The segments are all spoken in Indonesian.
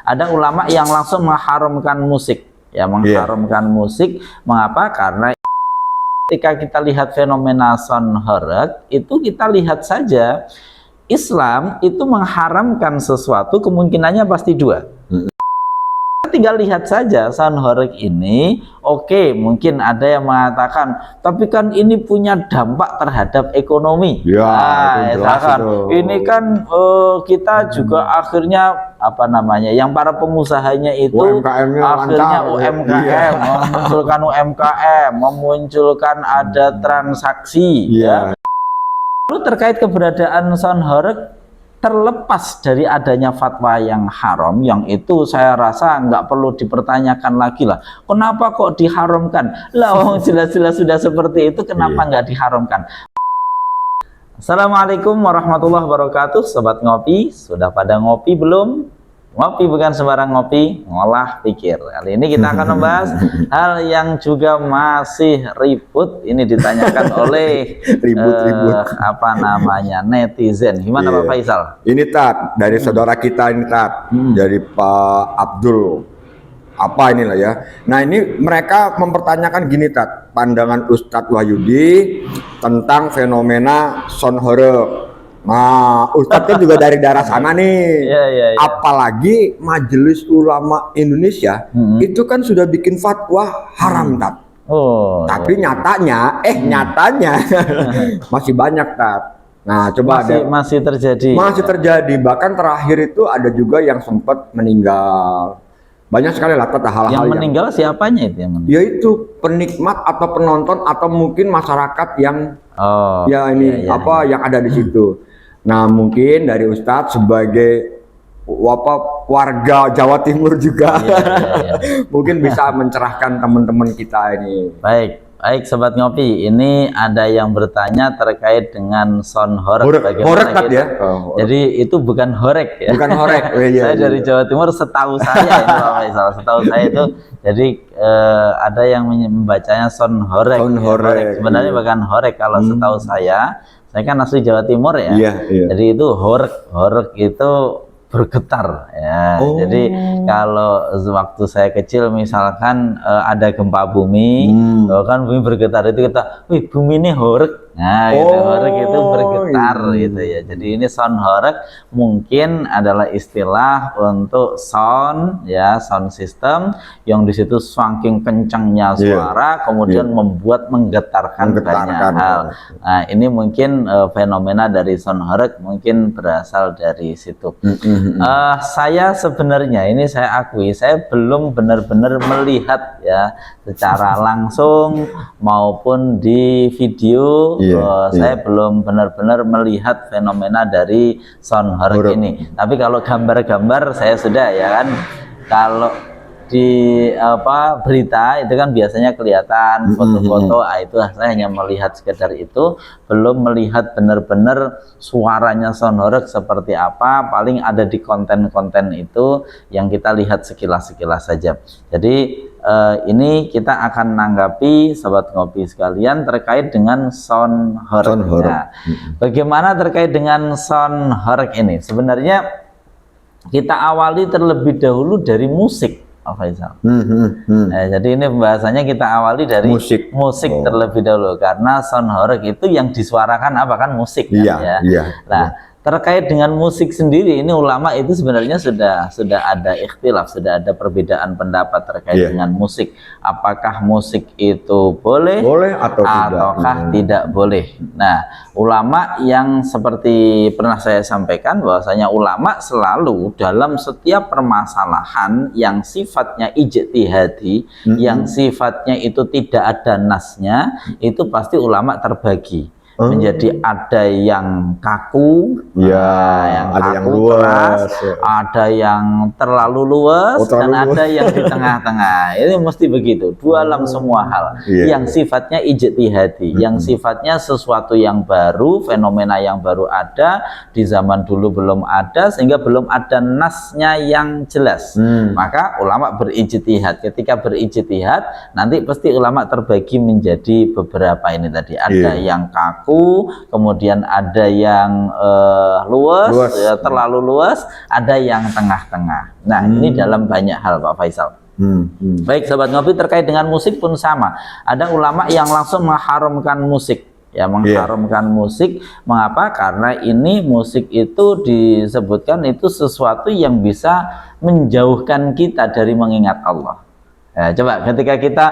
Ada ulama yang langsung mengharamkan musik, ya, mengharamkan musik. Mengapa? Karena ketika kita lihat fenomena sound horeg, itu kita lihat saja Islam itu mengharamkan sesuatu kemungkinannya pasti dua. Tinggal lihat saja sound horeg ini, oke, mungkin ada yang mengatakan, tapi kan ini punya dampak terhadap ekonomi. Ya, ini kan kita juga akhirnya apa namanya, yang para pengusahanya itu akhirnya UMKM, memunculkan UMKM, memunculkan ada transaksi. Ya. Lalu terkait keberadaan sound horeg, terlepas dari adanya fatwa yang haram, yang itu saya rasa nggak perlu dipertanyakan lagi lah. Kenapa kok diharamkan? Lah, jelas-jelas sudah seperti itu, kenapa nggak diharamkan? Assalamualaikum warahmatullahi wabarakatuh, Sobat Ngopi. Sudah pada ngopi belum? Ngopi bukan sembarang ngopi, ngolah pikir. Kali ini kita akan membahas hal yang juga masih ribut. Ini ditanyakan oleh apa namanya, netizen. Gimana Pak Faisal? Ini Tat, dari saudara kita ini Tat, dari Pak Abdul. Apa inilah ya. Nah, ini mereka mempertanyakan gini Tat, pandangan Ustadz Wahyudi tentang fenomena sound horeg. Nah, Ustadz kan juga dari daerah sana nih. Apalagi Majelis Ulama Indonesia itu kan sudah bikin fatwa haram, Tat. Tapi nyatanya masih banyak, Tat. Nah, coba masih terjadi. Masih terjadi. Bahkan terakhir itu ada juga yang sempat meninggal. Banyak sekali lah hal-hal yang meninggal. Siapanya itu yang meninggal? Yaitu penikmat atau penonton atau mungkin masyarakat yang yang ada di situ. Nah, mungkin dari Ustadz sebagai warga Jawa Timur juga mungkin bisa mencerahkan teman-teman kita ini. Baik Sobat Ngopi, ini ada yang bertanya terkait dengan sound horeg. Horeg ya? Jadi itu bukan horeg ya? Bukan horeg. Saya dari Jawa Timur, setahu saya ini Pak Faisal, setahu saya itu jadi ada yang membacanya sound horeg. Sebenarnya bukan horeg kalau setahu saya kan asli Jawa Timur ya. Jadi itu horeg itu bergetar ya. Jadi kalau waktu saya kecil misalkan ada gempa bumi, kan bumi bergetar, itu kita, wih, bumi ini horeg. Nah, gitu, horeg itu bergetar gitu ya. Jadi ini sound horeg mungkin adalah istilah untuk sound ya, sound system yang di situ saking kencangnya suara kemudian membuat menggetarkan banyak hal. Nah, ini mungkin fenomena dari sound horeg mungkin berasal dari situ. Saya sebenarnya, ini saya akui, saya belum benar-benar melihat ya secara langsung maupun di video. Saya belum benar-benar melihat fenomena dari sound horeg ini. Tapi kalau gambar-gambar saya sudah ya kan. Kalau di berita itu kan biasanya kelihatan foto-foto, itu saya hanya melihat sekedar itu, belum melihat benar-benar suaranya sound horeg seperti apa. Paling ada di konten-konten itu yang kita lihat sekilas-sekilas saja. Jadi ini kita akan menanggapi Sobat Ngopi sekalian terkait dengan sound horeg. Nah, bagaimana terkait dengan sound horeg ini? Sebenarnya kita awali terlebih dahulu dari musik, Pak Faisal. Nah, jadi ini pembahasannya kita awali dari musik terlebih dahulu, karena sound horeg itu yang disuarakan apa kan musik kan, Nah, terkait dengan musik sendiri, ini ulama itu sebenarnya sudah ada ikhtilaf, sudah ada perbedaan pendapat terkait dengan musik. Apakah musik itu boleh ataukah tidak boleh. Nah, ulama yang seperti pernah saya sampaikan bahwasanya ulama selalu dalam setiap permasalahan yang sifatnya ijtihadi, yang sifatnya itu tidak ada nasnya, itu pasti ulama terbagi. Menjadi ada yang kaku, ada yang luas, ada yang terlalu luas, dan ada yang di tengah-tengah. Ini mesti begitu, dalam semua hal. Yang sifatnya ijtihadi, yang sifatnya sesuatu yang baru, fenomena yang baru ada, di zaman dulu belum ada, sehingga belum ada nasnya yang jelas. Maka ulama berijtihad. Ketika berijtihad, nanti pasti ulama terbagi menjadi beberapa ini tadi. Ada yang kaku, kaku, kemudian ada yang luas, ya, terlalu luas, ada yang tengah-tengah. Nah, ini dalam banyak hal Pak Faisal. Baik Sobat Ngopi, terkait dengan musik pun sama. Ada ulama yang langsung mengharamkan musik. Ya, mengharamkan musik. Mengapa? Karena ini musik itu disebutkan itu sesuatu yang bisa menjauhkan kita dari mengingat Allah. Ya, coba ketika kita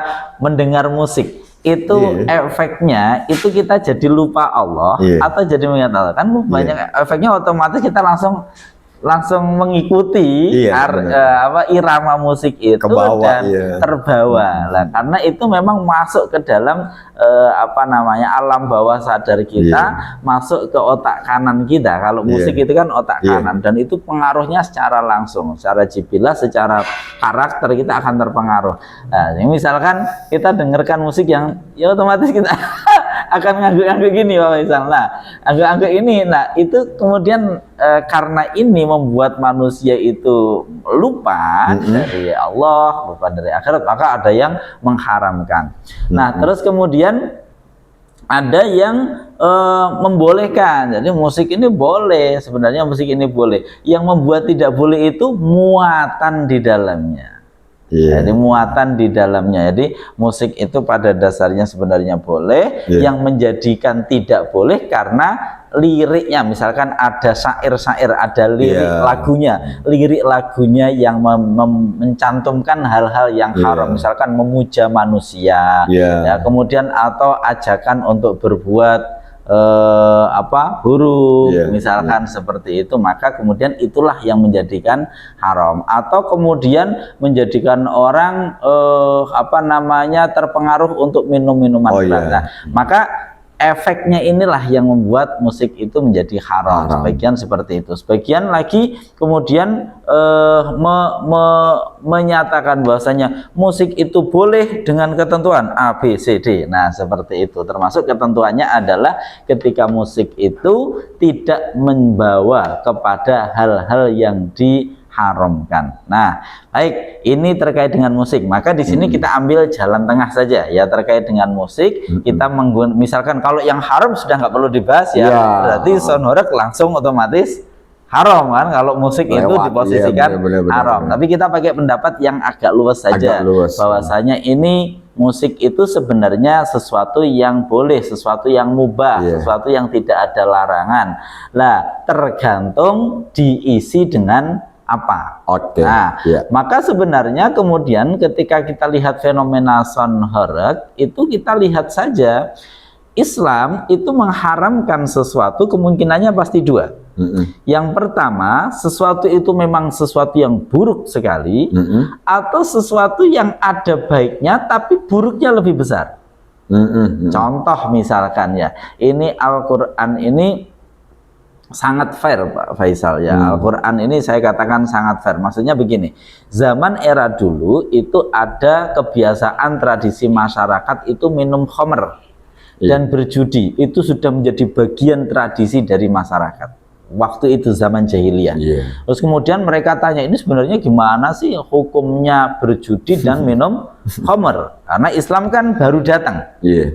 mendengar musik itu efeknya itu kita jadi lupa Allah atau jadi mengingat Allah. Kan banyak efeknya, otomatis kita langsung mengikuti irama musik itu kebawa, dan terbawa lah, karena itu memang masuk ke dalam alam bawah sadar kita, masuk ke otak kanan kita. Kalau musik itu kan otak kanan, dan itu pengaruhnya secara langsung, secara jibilah, secara karakter kita akan terpengaruh. Nah, misalkan kita dengarkan musik yang ya otomatis kita akan ngangguk-ngangguk gini Pak Faisal. Nah, ngangguk-ngangguk ini, nah itu kemudian karena ini membuat manusia itu lupa dari Allah, lupa dari akhirat, maka ada yang mengharamkan. Nah, terus kemudian ada yang membolehkan. Jadi musik ini boleh, sebenarnya musik ini boleh. Yang membuat tidak boleh itu muatan di dalamnya. Jadi muatan di dalamnya. Jadi musik itu pada dasarnya sebenarnya boleh, yang menjadikan tidak boleh karena liriknya. Misalkan ada syair-syair, ada lirik lagunya yang mencantumkan hal-hal yang haram, misalkan memuja manusia, ya, kemudian atau ajakan untuk berbuat buruk, misalkan seperti itu, maka kemudian itulah yang menjadikan haram, atau kemudian menjadikan orang terpengaruh untuk minum minuman keras. Nah, maka efeknya inilah yang membuat musik itu menjadi haram. Sebagian seperti itu, sebagian lagi kemudian menyatakan bahwasanya musik itu boleh dengan ketentuan A, B, C, D. Nah, seperti itu. Termasuk ketentuannya adalah ketika musik itu tidak membawa kepada hal-hal yang diharamkan. Nah, baik, ini terkait dengan musik. Maka di sini kita ambil jalan tengah saja ya terkait dengan musik. Kita menggunakan, misalkan kalau yang haram sudah nggak perlu dibahas ya, berarti sound horeg langsung otomatis haram kan, kalau musik itu diposisikan haram. Tapi kita pakai pendapat yang agak luas saja, bahwasanya ini musik itu sebenarnya sesuatu yang boleh, sesuatu yang mubah, sesuatu yang tidak ada larangan. Lah, tergantung diisi dengan apa. Nah, maka sebenarnya kemudian ketika kita lihat fenomena sound horeg itu, kita lihat saja Islam itu mengharamkan sesuatu, kemungkinannya pasti dua. Yang pertama, sesuatu itu memang sesuatu yang buruk sekali, atau sesuatu yang ada baiknya tapi buruknya lebih besar. Contoh misalkan ya, ini Al-Quran ini sangat fair Pak Faisal ya. Al-Quran ini saya katakan sangat fair. Maksudnya begini, zaman era dulu itu ada kebiasaan tradisi masyarakat itu minum khamr dan berjudi. Itu sudah menjadi bagian tradisi dari masyarakat waktu itu, zaman jahiliyah. Terus kemudian mereka tanya, ini sebenarnya gimana sih hukumnya berjudi dan minum khamr? Karena Islam kan baru datang,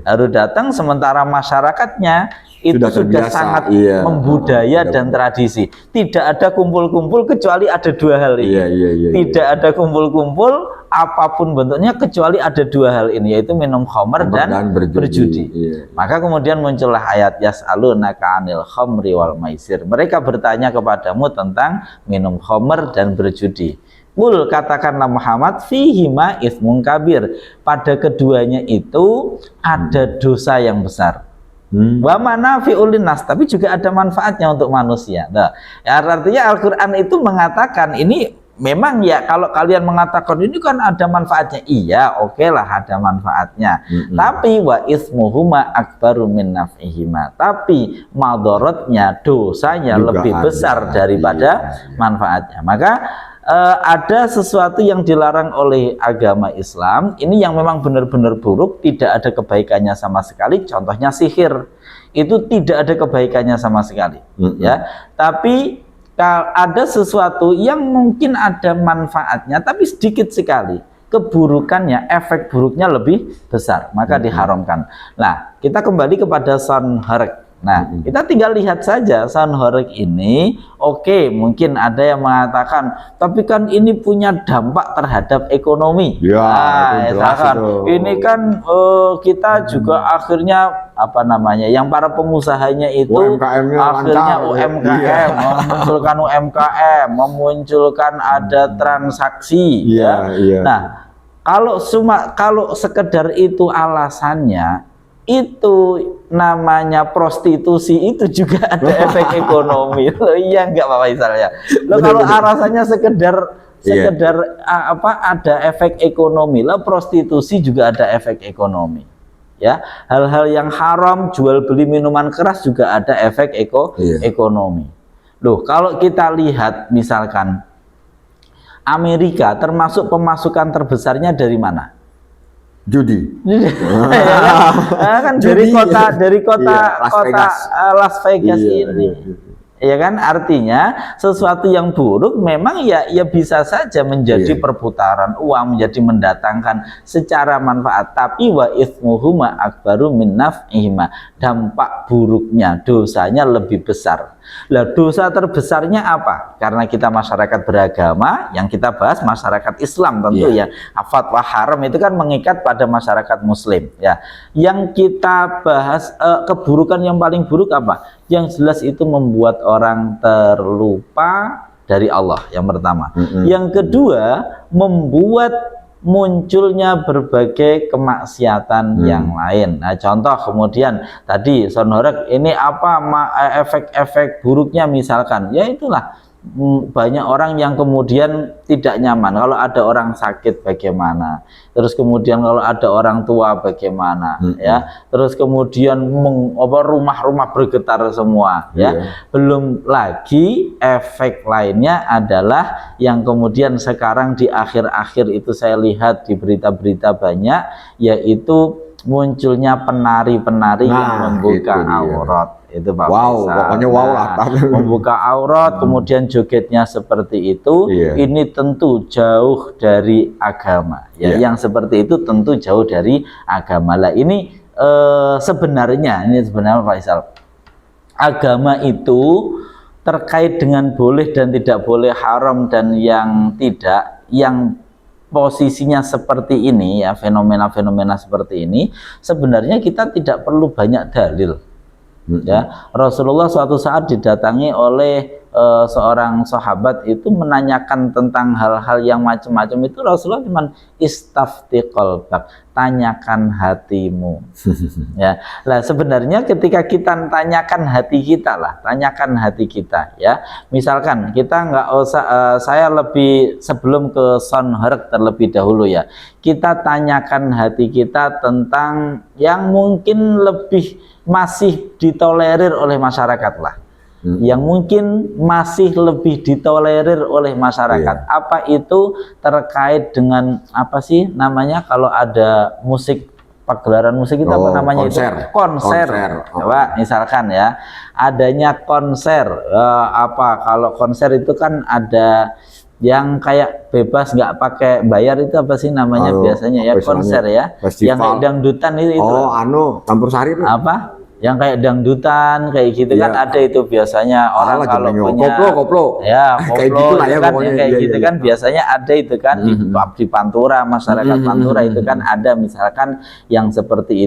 baru datang, sementara masyarakatnya itu sudah sangat membudaya dan tradisi. Tidak ada kumpul-kumpul kecuali ada dua hal ini. Tidak ada kumpul-kumpul apapun bentuknya kecuali ada dua hal ini, yaitu minum khamr dan berjudi. Maka kemudian muncullah ayat yas'alunaka 'anil khamri wal maisir. Mereka bertanya kepadamu tentang minum khamr dan berjudi. Qul, katakanlah Muhammad, fihima itsmun kabir. Pada keduanya itu ada dosa yang besar. Wa manafi'ul linnas, tapi juga ada manfaatnya untuk manusia. Nah, ya, artinya Al-Qur'an itu mengatakan ini memang ya, kalau kalian mengatakan ini kan ada manfaatnya, iya, oke lah ada manfaatnya. Tapi wa ismuhuma akbaru min naf'ihima. Tapi madharatnya, dosanya juga lebih besar daripada manfaatnya. Maka ada sesuatu yang dilarang oleh agama Islam ini yang memang benar-benar buruk, tidak ada kebaikannya sama sekali. Contohnya sihir, itu tidak ada kebaikannya sama sekali, ya. Tapi ada sesuatu yang mungkin ada manfaatnya tapi sedikit sekali. keburukannya, efek buruknya lebih besar, maka diharamkan. Nah, kita kembali kepada son horeg. Nah, kita tinggal lihat saja son horeg ini, oke, mungkin ada yang mengatakan, tapi kan ini punya dampak terhadap ekonomi. Ya, nah, misalkan, ini kan kita juga akhirnya apa namanya, yang para pengusahanya itu akhirnya UMKM, memunculkan UMKM, memunculkan ada transaksi. Ya. Nah, kalau sekedar itu alasannya, itu namanya prostitusi, itu juga ada efek ekonomi. Loh, iya enggak Pak Faisal ya? Loh, kalau alasannya sekedar apa, ada efek ekonomi, lah prostitusi juga ada efek ekonomi. Ya, hal-hal yang haram, jual beli minuman keras juga ada efek ekonomi. Loh, kalau kita lihat misalkan Amerika termasuk pemasukan terbesarnya dari mana? Judi. Ya kan dari kota Las Vegas ini. Ya kan, artinya sesuatu yang buruk memang ya bisa saja menjadi perputaran uang, menjadi mendatangkan secara manfaat, tapi wa itsmuhuma akbaru min naf'ihima, dampak buruknya, dosanya lebih besar. Lah, dosa terbesarnya apa? Karena kita masyarakat beragama, yang kita bahas masyarakat Islam tentu ya. Fatwa haram itu kan mengikat pada masyarakat Muslim ya. Yang kita bahas keburukan yang paling buruk apa? Yang jelas itu membuat orang terlupa dari Allah, yang pertama. Yang kedua, membuat munculnya berbagai kemaksiatan yang lain. Nah, contoh kemudian tadi son horeg ini apa efek-efek buruknya misalkan, ya itulah banyak orang yang kemudian tidak nyaman kalau ada orang sakit bagaimana, terus kemudian kalau ada orang tua bagaimana, ya, terus kemudian rumah-rumah bergetar semua, ya. Belum lagi efek lainnya adalah yang kemudian sekarang di akhir-akhir itu saya lihat di berita-berita banyak, yaitu munculnya penari-penari yang membuka aurat. Itu Pak Faisal. Pokoknya wow lah. Membuka aurat, kemudian jogetnya seperti itu, ini tentu jauh dari agama. Ya, yang seperti itu tentu jauh dari agama. Lah, ini sebenarnya Pak Faisal, agama itu terkait dengan boleh dan tidak boleh, haram dan yang tidak, yang posisinya seperti ini ya, fenomena-fenomena seperti ini, sebenarnya kita tidak perlu banyak dalil. Ya, Rasulullah suatu saat didatangi oleh seorang sahabat itu menanyakan tentang hal-hal yang macam-macam, itu Rasulullah cuma istafti qalbak, tanyakan hatimu. Ya, lah sebenarnya ketika kita tanyakan hati kita lah, tanyakan hati kita ya. Misalkan kita nggak usah, saya lebih sebelum ke son horeg terlebih dahulu ya, kita tanyakan hati kita tentang yang mungkin lebih masih ditolerir oleh masyarakat lah, yang mungkin masih lebih ditolerir oleh masyarakat. Apa itu? Terkait dengan apa sih namanya kalau ada musik, pagelaran musik itu apa namanya? Konser. Coba misalkan ya, adanya konser, kalau konser itu kan ada yang kayak bebas nggak pakai bayar, itu apa sih namanya biasanya ya, konser ya, festival. Yang kayak dangdutan itu campur sari itu. Apa yang kayak dangdutan kayak gitu kan, ada itu biasanya orang kalau punya koplo ya, kayak gitu lah ya, kan ya, kayak gitu kan biasanya ada itu kan di Pantura, masyarakat Pantura itu kan ada misalkan yang seperti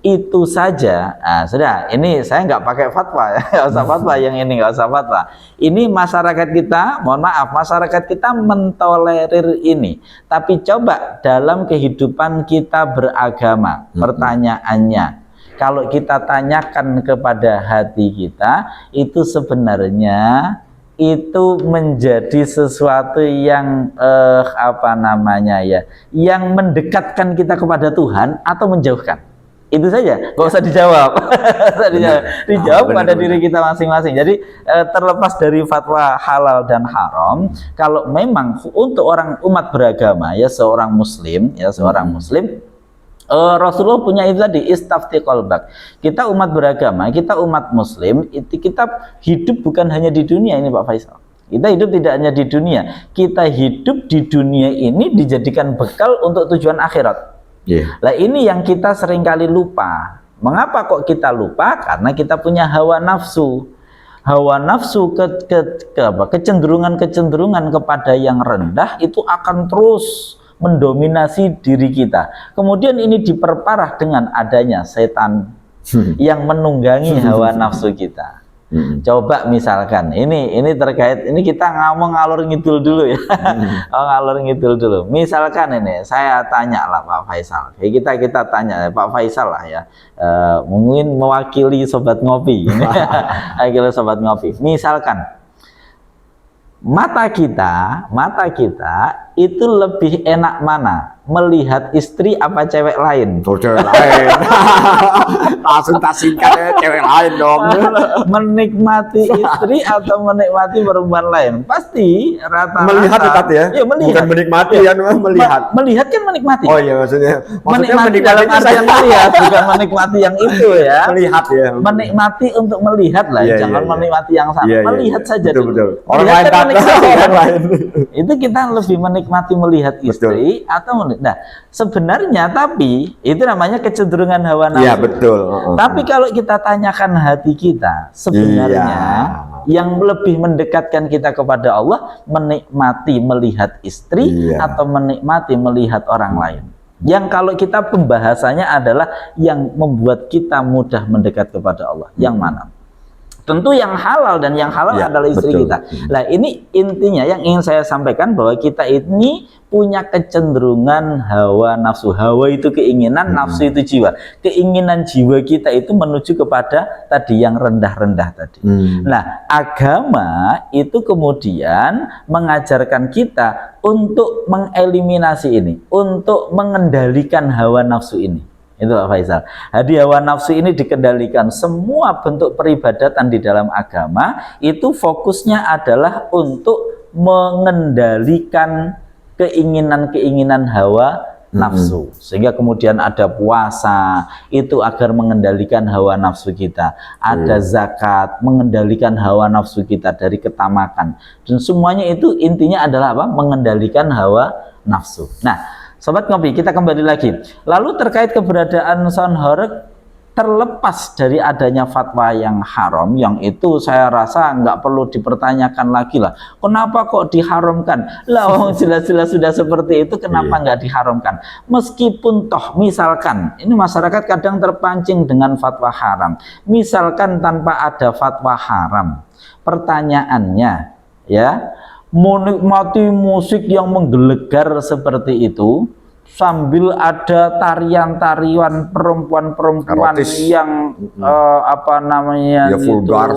itu saja. Nah, sudah, ini saya nggak pakai fatwa ya, nggak usah fatwa yang ini, nggak usah fatwa. Ini masyarakat kita, mohon maaf, masyarakat kita mentolerir ini. Tapi coba dalam kehidupan kita beragama, pertanyaannya, kalau kita tanyakan kepada hati kita, itu sebenarnya itu menjadi sesuatu yang apa namanya ya, yang mendekatkan kita kepada Tuhan atau menjauhkan. Itu saja, nggak usah dijawab. Dijawab pada diri kita masing-masing. Jadi terlepas dari fatwa halal dan haram, kalau memang untuk orang umat beragama ya, seorang muslim Rasulullah punya itu tadi, istafti qalbak. Kita umat beragama, kita umat muslim, itu kita hidup bukan hanya di dunia ini Pak Faisal. Kita hidup tidak hanya di dunia, kita hidup di dunia ini dijadikan bekal untuk tujuan akhirat. Nah ini yang kita seringkali lupa. Mengapa kok kita lupa? Karena kita punya hawa nafsu. Hawa nafsu kecenderungan kepada yang rendah itu akan terus mendominasi diri kita. Kemudian ini diperparah dengan adanya setan yang menunggangi hawa nafsu kita. Coba misalkan ini terkait ini, kita ngomong ngalor ngidul dulu ya. Ngalor ngidul dulu. Misalkan ini saya tanya lah Pak Faisal. Kita tanya Pak Faisal lah ya. Mungkin mewakili sobat ngopi. Mewakili sobat ngopi. Misalkan mata kita itu lebih enak mana? Melihat istri apa cewek lain? Cewek lain. Langsung tak singkat cewek lain dong. Menikmati istri atau menikmati perempuan lain? Pasti rata-rata melihat tadi ya. Ya, melihat. Bukan menikmati ya, melihat. Melihat kan menikmati. Oh iya maksudnya menikmati dalam artian melihat, bukan menikmati yang itu ya. Melihat ya. Menikmati untuk melihat lah, jangan menikmati yang sama. Melihat saja dulu. Betul. Orang lain kan menikmati, orang lain. Itu kita lebih menikmati melihat istri atau nah sebenarnya, tapi itu namanya kecenderungan hawa nafsu. Iya betul. Tapi kalau kita tanyakan hati kita, sebenarnya yang lebih mendekatkan kita kepada Allah, menikmati melihat istri atau menikmati melihat orang lain. Yang kalau kita pembahasannya adalah yang membuat kita mudah mendekat kepada Allah, yang mana? Tentu yang halal, dan yang halal adalah istri kita. Nah ini intinya yang ingin saya sampaikan, bahwa kita ini punya kecenderungan hawa nafsu. Hawa itu keinginan, nafsu itu jiwa. Keinginan jiwa kita itu menuju kepada tadi yang rendah-rendah tadi. Nah agama itu kemudian mengajarkan kita untuk mengeliminasi ini, untuk mengendalikan hawa nafsu ini. Itu Pak Faisal. Jadi hawa nafsu ini dikendalikan. Semua bentuk peribadatan di dalam agama itu fokusnya adalah untuk mengendalikan keinginan-keinginan hawa nafsu. Sehingga kemudian ada puasa itu agar mengendalikan hawa nafsu kita. Ada zakat mengendalikan hawa nafsu kita dari ketamakan. Dan semuanya itu intinya adalah apa? Mengendalikan hawa nafsu. Nah, Sobat Ngopi, kita kembali lagi. Lalu terkait keberadaan sound horeg, terlepas dari adanya fatwa yang haram, yang itu saya rasa nggak perlu dipertanyakan lagi lah. Kenapa kok diharamkan? Lah jelas-jelas sudah seperti itu, kenapa nggak diharamkan? Meskipun toh misalkan, ini masyarakat kadang terpancing dengan fatwa haram. Misalkan tanpa ada fatwa haram, pertanyaannya ya, menikmati musik yang menggelegar seperti itu sambil ada tarian-tarian perempuan-perempuan yang apa namanya vulgar,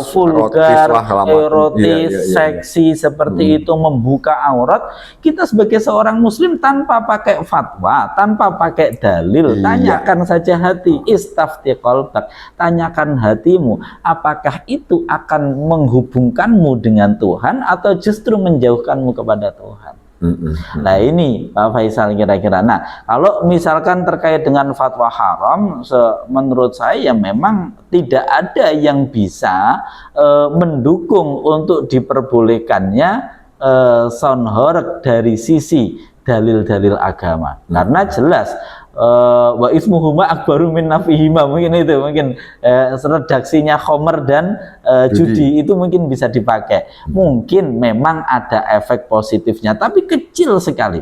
erotis, seksi seperti itu, membuka aurat. Kita sebagai seorang muslim tanpa pakai fatwa, tanpa pakai dalil, tanyakan saja hati, istafti qalbak, tanyakan hatimu, apakah itu akan menghubungkanmu dengan Tuhan atau justru menjauhkanmu kepada Tuhan. Nah ini Pak Faisal kira-kira. Nah kalau misalkan terkait dengan fatwa haram, menurut saya ya memang tidak ada yang bisa mendukung untuk diperbolehkannya sound horeg dari sisi dalil-dalil agama. Karena jelas wa ismuhuma akbaru min nafihima, mungkin itu mungkin redaksinya Khomer dan judi itu mungkin bisa dipakai. Mungkin memang ada efek positifnya, tapi kecil sekali,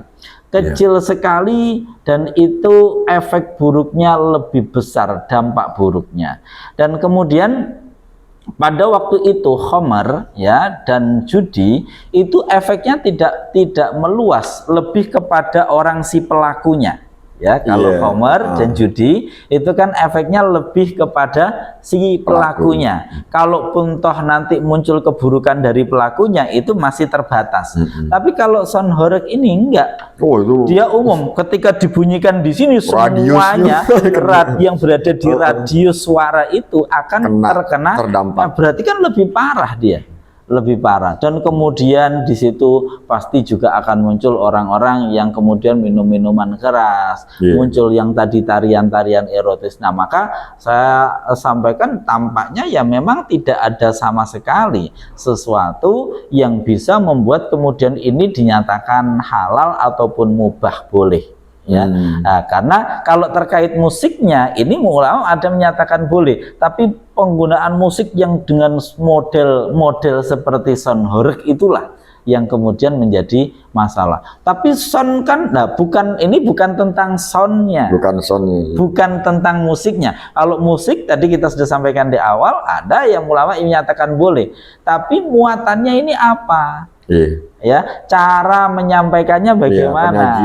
sekali, dan itu efek buruknya lebih besar, dampak buruknya. Dan kemudian pada waktu itu Khomer ya dan judi itu efeknya tidak meluas, lebih kepada orang si pelakunya. Ya, kalau Khomer dan judi itu kan efeknya lebih kepada si pelakunya. Kalaupun toh nanti muncul keburukan dari pelakunya itu masih terbatas. Tapi kalau sound horeg ini enggak. Dia umum, ketika dibunyikan di sini semuanya yang berada di radius suara itu akan terkena. Nah, berarti kan lebih parah dia. lebih parah. Dan kemudian di situ pasti juga akan muncul orang-orang yang kemudian minum minuman keras, muncul yang tadi tarian-tarian erotis. Nah, maka saya sampaikan tampaknya ya memang tidak ada sama sekali sesuatu yang bisa membuat kemudian ini dinyatakan halal ataupun mubah boleh. Ya, nah, karena kalau terkait musiknya ini ulama ada menyatakan boleh, tapi penggunaan musik yang dengan model seperti sound horeg itulah yang kemudian menjadi masalah. Tapi sound kan, nah ini bukan tentang soundnya, bukan tentang musiknya. Kalau musik tadi kita sudah sampaikan di awal, ada yang ulama yang menyatakan boleh, tapi muatannya ini apa? Ya, cara menyampaikannya bagaimana?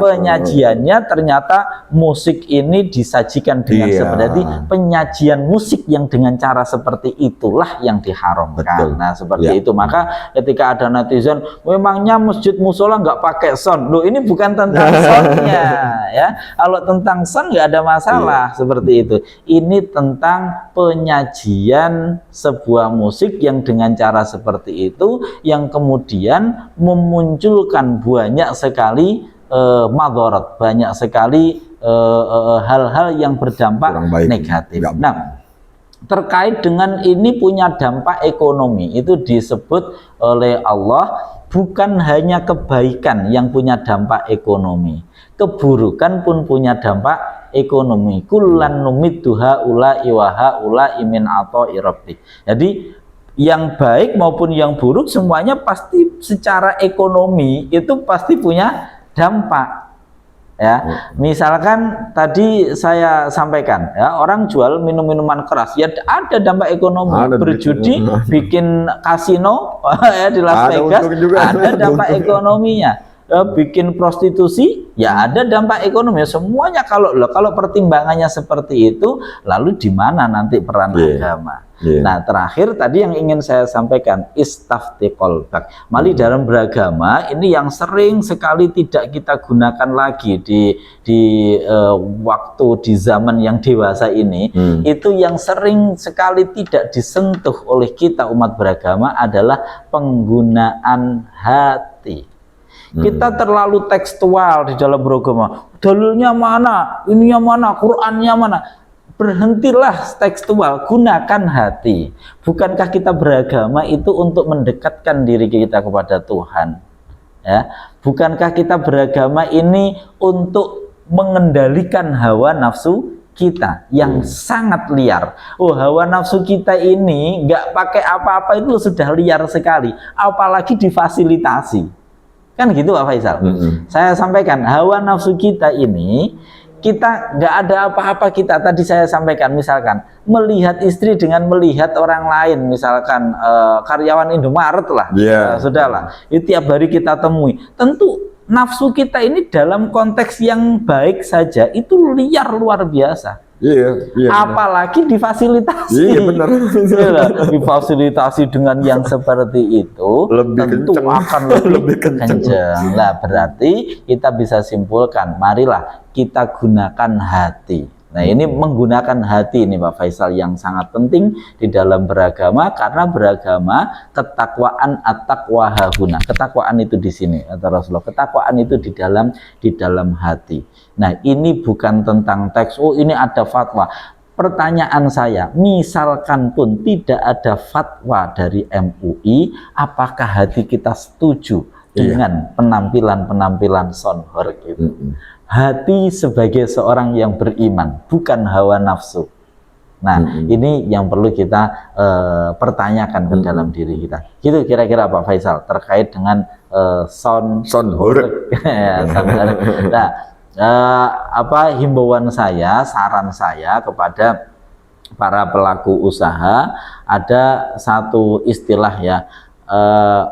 Penyajiannya ternyata musik ini disajikan dengan seperti penyajian musik yang dengan cara seperti itulah yang diharamkan. Nah, seperti itu. Maka ketika ada netizen, memangnya masjid musola nggak pakai sound? Loh, ini bukan tentang soundnya, ya. Kalau tentang sound nggak ada masalah seperti itu. Ini tentang penyajian sebuah musik yang dengan cara seperti itu, yang kemudian memunculkan banyak sekali madharat, banyak sekali hal-hal yang berdampak negatif. Nah, terkait dengan ini punya dampak ekonomi, itu disebut oleh Allah bukan hanya kebaikan yang punya dampak ekonomi, keburukan pun punya dampak ekonomi. Kullan numiddu haula'i wa haula'i min ata'i rabbik. Jadi yang baik maupun yang buruk semuanya pasti secara ekonomi itu pasti punya dampak, ya. Misalkan tadi saya sampaikan, ya, orang jual minum-minuman keras, ya ada dampak ekonomi. Berjudi, bikin kasino ya di Las Vegas, ada dampak ekonominya. Bikin prostitusi, ya ada dampak ekonomi. Semuanya kalau pertimbangannya seperti itu, lalu di mana nanti peran agama? Nah, terakhir tadi yang ingin saya sampaikan, istafti qalbak. Mali dalam beragama ini yang sering sekali tidak kita gunakan lagi di waktu di zaman yang dewasa ini, itu yang sering sekali tidak disentuh oleh kita umat beragama adalah penggunaan hati. Kita terlalu tekstual di dalam beragama. Dalilnya mana? Ininya mana? Qurannya mana? Berhentilah tekstual, gunakan hati. Bukankah kita beragama itu untuk mendekatkan diri kita kepada Tuhan? Ya, bukankah kita beragama ini untuk mengendalikan hawa nafsu kita yang sangat liar? Oh, hawa nafsu kita ini nggak pakai apa-apa itu sudah liar sekali, apalagi difasilitasi. Kan gitu Pak Faisal. Saya sampaikan hawa nafsu kita ini, kita nggak ada apa-apa, kita tadi saya sampaikan misalkan melihat istri dengan melihat orang lain, misalkan karyawan Indomaret lah, sudahlah itu tiap hari kita temui. Tentu nafsu kita ini dalam konteks yang baik saja itu liar luar biasa. Apalagi difasilitasi. Benar. Difasilitasi dengan yang seperti itu, tentu akan lebih kencang. Nah, berarti kita bisa simpulkan, marilah kita gunakan hati. Nah, ini menggunakan hati ini Pak Faisal yang sangat penting di dalam beragama, karena beragama ketakwaan at-taqwa hahuna. Ketakwaan itu di sini kata Rasulullah. Ketakwaan itu di dalam hati. Nah, ini bukan tentang teks, oh ini ada fatwa. Pertanyaan saya, misalkan pun tidak ada fatwa dari MUI, apakah hati kita setuju dengan penampilan-penampilan sound horeg itu? Hati sebagai seorang yang beriman, bukan hawa nafsu. Nah, ini yang perlu kita pertanyakan ke dalam diri kita. Gitu kira-kira Pak Faisal terkait dengan sound horeg. Nah, himbauan saya, saran saya kepada para pelaku usaha, ada satu istilah ya,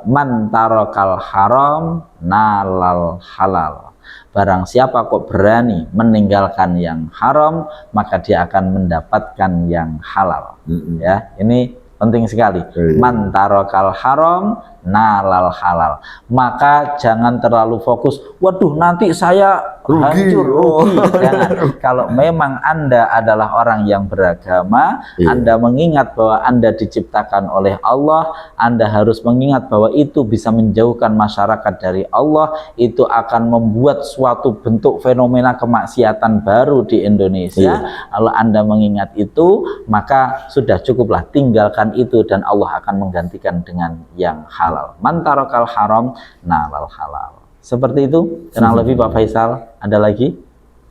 man tarokal haram nalal halal. Barang siapa kok berani meninggalkan yang haram, maka dia akan mendapatkan yang halal. Ya, ini penting sekali. Man tarokal haram nalal halal. Maka jangan terlalu fokus, waduh nanti saya hancur, rugi. Jangan. Kalau memang Anda adalah orang yang beragama, Anda mengingat bahwa Anda diciptakan oleh Allah, Anda harus mengingat bahwa itu bisa menjauhkan masyarakat dari Allah, itu akan membuat suatu bentuk fenomena kemaksiatan baru di Indonesia. Kalau Anda mengingat itu, maka sudah cukuplah, tinggalkan itu dan Allah akan menggantikan dengan yang halal. Man tarakal haram nalal halal. Seperti itu, kurang lebih Pak Faisal. Ada lagi?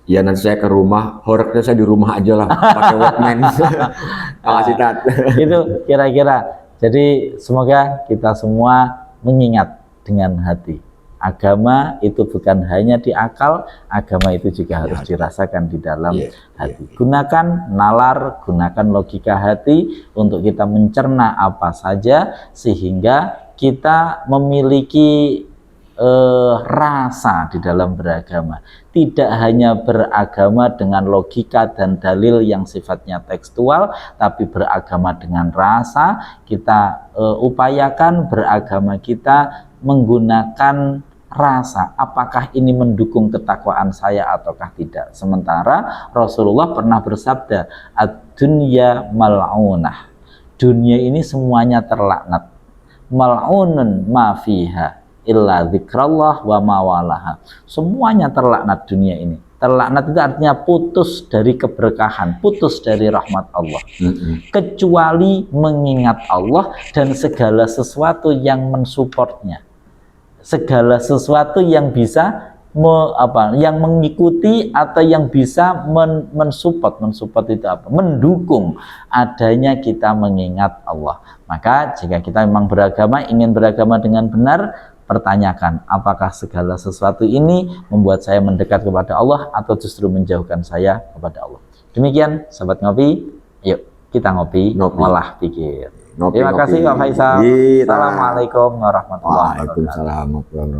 Ya nanti saya ke rumah, horeknya saya di rumah aja lah, pakai Walkman. Makasih Tat. Itu kira-kira. Jadi semoga kita semua mengingat dengan hati. Agama itu bukan hanya di akal, agama itu juga harus dirasakan di dalam hati. Gunakan nalar, gunakan logika hati untuk kita mencerna apa saja, sehingga kita memiliki rasa di dalam beragama. Tidak hanya beragama dengan logika dan dalil yang sifatnya tekstual, tapi beragama dengan rasa. Kita upayakan beragama kita menggunakan rasa, apakah ini mendukung ketakwaan saya ataukah tidak. Sementara Rasulullah pernah bersabda, ad-dunya mal'unah, dunia ini semuanya terlaknat, mal'unun ma fiha illa dzikrallah wa mawalaha. Semuanya terlaknat dunia ini. Terlaknat itu artinya putus dari keberkahan, putus dari rahmat Allah, kecuali mengingat Allah dan segala sesuatu yang mensupportnya, segala sesuatu yang bisa yang mengikuti atau yang bisa mensupport itu apa? Mendukung adanya kita mengingat Allah. Maka jika kita memang beragama, ingin beragama dengan benar, pertanyakan apakah segala sesuatu ini membuat saya mendekat kepada Allah atau justru menjauhkan saya kepada Allah. Demikian sahabat ngopi, yuk kita ngopi. Olah pikir. Terima kasih Pak Faisal. Assalamualaikum warahmatullahi wabarakatuh. Waalaikumsalam warahmatullahi wabarakatuh.